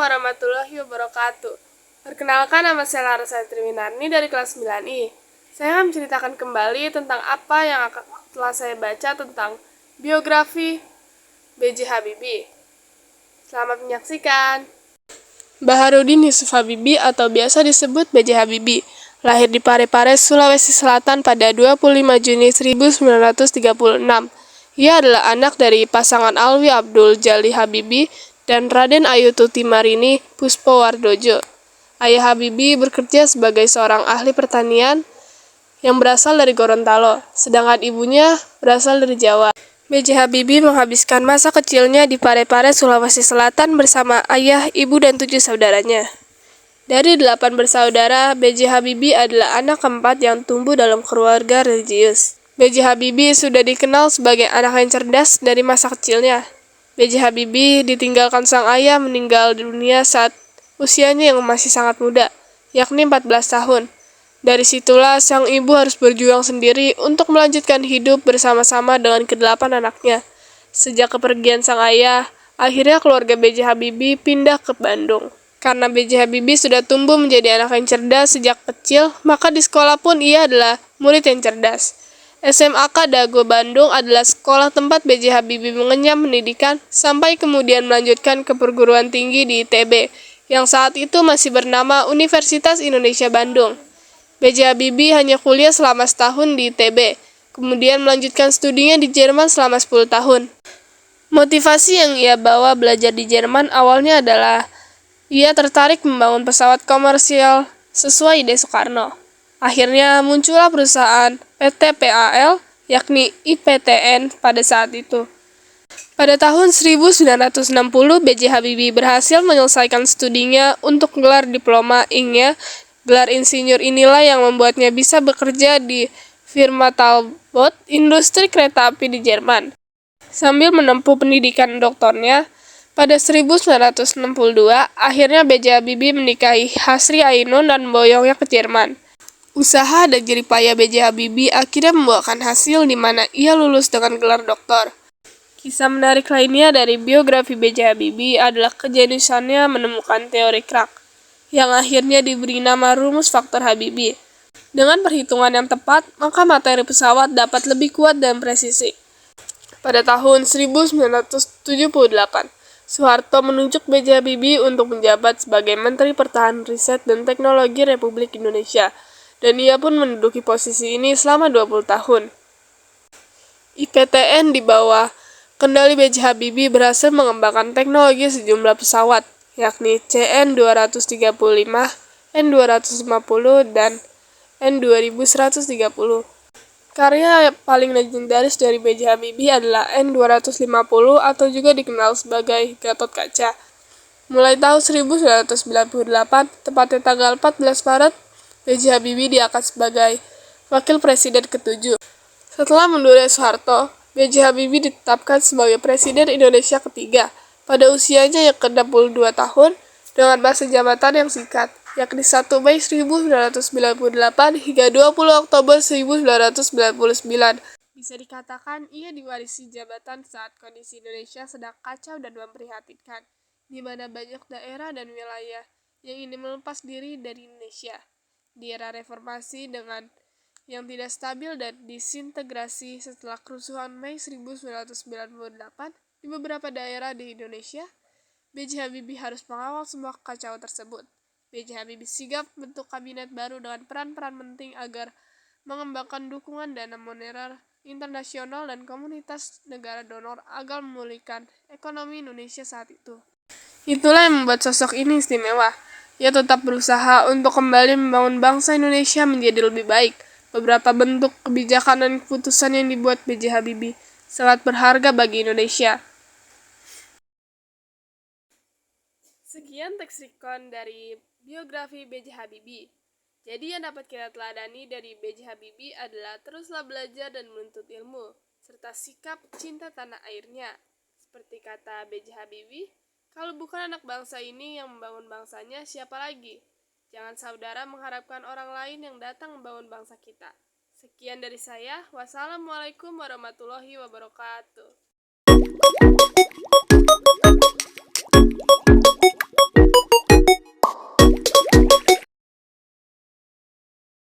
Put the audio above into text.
warahmatullahi wabarakatuh. Perkenalkan, nama saya Larasati Triwinarni dari kelas 9I. Saya akan menceritakan kembali tentang apa yang telah saya baca tentang biografi B.J. Habibie. Selamat menyaksikan. Baharudin Yusuf Habibie atau biasa disebut B.J. Habibie, lahir di Parepare, Sulawesi Selatan pada 25 Juni 1936. Ia adalah anak dari pasangan Alwi Abdul Jalil Habibie dan Raden Ayu Tuti Marini Puspowardojo. Ayah Habibie bekerja sebagai seorang ahli pertanian yang berasal dari Gorontalo, sedangkan ibunya berasal dari Jawa. B.J. Habibie menghabiskan masa kecilnya di Parepare, Sulawesi Selatan bersama ayah, ibu, dan 7 saudaranya. Dari 8 bersaudara, B.J. Habibie adalah anak keempat yang tumbuh dalam keluarga religius. B.J. Habibie sudah dikenal sebagai anak yang cerdas dari masa kecilnya. B.J. Habibie ditinggalkan sang ayah meninggal dunia saat usianya yang masih sangat muda, yakni 14 tahun. Dari situlah sang ibu harus berjuang sendiri untuk melanjutkan hidup bersama-sama dengan ke-8 anaknya. Sejak kepergian sang ayah, akhirnya keluarga B.J. Habibie pindah ke Bandung. Karena B.J. Habibie sudah tumbuh menjadi anak yang cerdas sejak kecil, maka di sekolah pun ia adalah murid yang cerdas. SMAK Dago Bandung adalah sekolah tempat B.J. Habibie mengenyam pendidikan sampai kemudian melanjutkan ke perguruan tinggi di ITB, yang saat itu masih bernama Universitas Indonesia Bandung. B.J. Habibie hanya kuliah selama setahun di ITB, kemudian melanjutkan studinya di Jerman selama 10 tahun. Motivasi yang ia bawa belajar di Jerman awalnya adalah ia tertarik membangun pesawat komersial sesuai ide Soekarno. Akhirnya muncullah perusahaan PT PAL, yakni IPTN pada saat itu. Pada tahun 1960, B.J. Habibie berhasil menyelesaikan studinya untuk gelar diploma Ing.nya. Gelar insinyur inilah yang membuatnya bisa bekerja di firma Talbot, industri kereta api di Jerman. Sambil menempuh pendidikan doktornya, pada 1962, akhirnya B.J. Habibie menikahi Hasri Ainun dan memboyongnya ke Jerman. Usaha dan jerih payah B.J. Habibie akhirnya membuahkan hasil di mana ia lulus dengan gelar doktor. Kisah menarik lainnya dari biografi B.J. Habibie adalah kejeniusannya menemukan teori Krag, yang akhirnya diberi nama rumus faktor Habibie. Dengan perhitungan yang tepat, maka materi pesawat dapat lebih kuat dan presisi. Pada tahun 1978, Soeharto menunjuk B.J. Habibie untuk menjabat sebagai Menteri Pertahanan Riset dan Teknologi Republik Indonesia, dan ia pun menduduki posisi ini selama 20 tahun. IPTN di bawah kendali B.J. Habibie berhasil mengembangkan teknologi sejumlah pesawat, yakni CN-235, N-250, dan N-2130. Karya paling legendaris dari B.J. Habibie adalah N-250 atau juga dikenal sebagai Gatot Kaca. Mulai tahun 1998, tepatnya tanggal 14 Maret, B.J. Habibie diangkat sebagai Wakil Presiden ke-7. Setelah mundurnya Soeharto, B.J. Habibie ditetapkan sebagai Presiden Indonesia ketiga pada usianya yang ke-62 tahun dengan masa jabatan yang singkat, yakni 1 Mei 1998 hingga 20 Oktober 1999. Bisa dikatakan ia diwarisi jabatan saat kondisi Indonesia sedang kacau dan memprihatinkan, di mana banyak daerah dan wilayah yang ingin melepas diri dari Indonesia. Di era reformasi dengan yang tidak stabil dan disintegrasi setelah kerusuhan Mei 1998 di beberapa daerah di Indonesia, B.J. Habibie harus mengawal semua kekacauan tersebut. B.J. Habibie sigap bentuk kabinet baru dengan peran-peran penting agar mengembangkan dukungan dana moneter internasional dan komunitas negara donor agar memulihkan ekonomi Indonesia saat itu. Itulah yang membuat sosok ini istimewa. Ia tetap berusaha untuk kembali membangun bangsa Indonesia menjadi lebih baik. Beberapa bentuk kebijakan dan keputusan yang dibuat B.J. Habibie sangat berharga bagi Indonesia. Sekian teks recon dari biografi B.J. Habibie. Jadi yang dapat kita teladani dari B.J. Habibie adalah teruslah belajar dan menuntut ilmu, serta sikap cinta tanah airnya. Seperti kata B.J. Habibie, kalau bukan anak bangsa ini yang membangun bangsanya, siapa lagi? Jangan saudara mengharapkan orang lain yang datang membangun bangsa kita. Sekian dari saya. Wassalamualaikum warahmatullahi wabarakatuh.